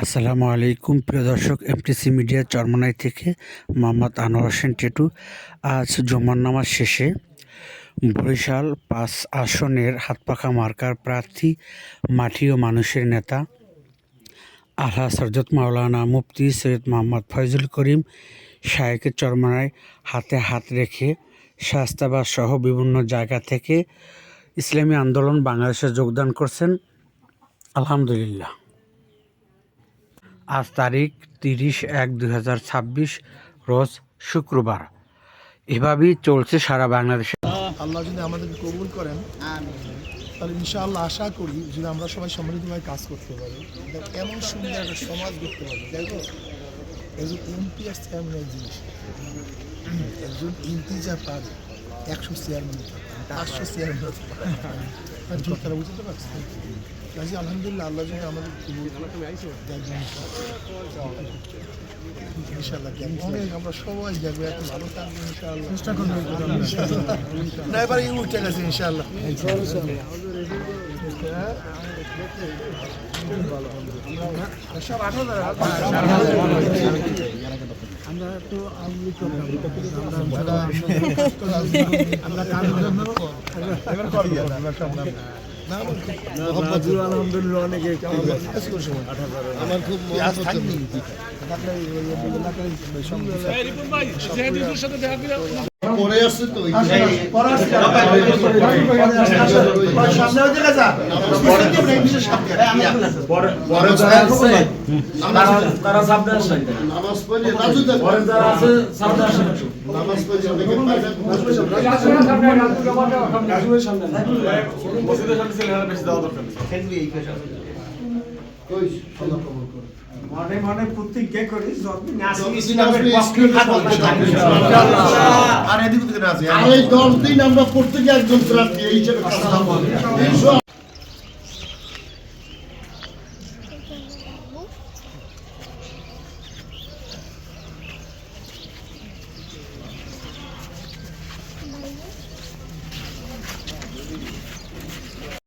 আসসালামু আলাইকুম প্রিয় দর্শক, এমটিসি মিডিয়া চরমনাই থেকে মোহাম্মদ আনোয়ার হোসেন টেটু। আজ জুমার নামাজ শেষে বরিশাল ৫ আসনের হাতপাখা মার্কার প্রার্থী মাটি ও মানুষের নেতা আলহাজ হযরত মাওলানা মুফতি সৈয়দ মোহাম্মদ ফয়জুল করিম শায়েখের চরমনায় হাতে হাত রেখে শায়েস্তাবাদ সহ বিভিন্ন জায়গা থেকে ইসলামী আন্দোলন বাংলাদেশে যোগদান করছেন। আলহামদুলিল্লাহ। আজ তারিখ 30/1/2026 রোজ শুক্রবার। এভাবেই চলছে সারা বাংলাদেশে। আল্লাহ যদি আমাদেরকে কবুল করেন তাহলে ইনশাআল্লাহ আশা করি যদি আমরা সবাই সম্মিলিতভাবে কাজ করতে পারি, এমন সুন্দর একটা সমাজ করতে পারি। দেখো, একজন এমপি আর চেয়ারম্যানের জিনিস, একজন এমপি যা পারে 100 চেয়ারম্যান 500 চেয়ারম্যান তারা বুঝতে পারছি। কাজে আলহামদুলিল্লাহ আল্লাহ যদি আমাদের ইনশাআল্লাহ অনেক আমরা সবাই দেখবো এত ভালো থাকবো ইনশাআল্লাহ। চেষ্টা করবো না, এবারে উঠে গেছে ইনশাআল্লাহ। আমরা তো আলহামদুলিল্লাহ অনেকে আমার খুব পরে আসছে তো মনে প্রতিজ্ঞা করি আর এদিকে 10 দিন আমরা প্রত্যেকে একজন প্রার্থী হিসেবে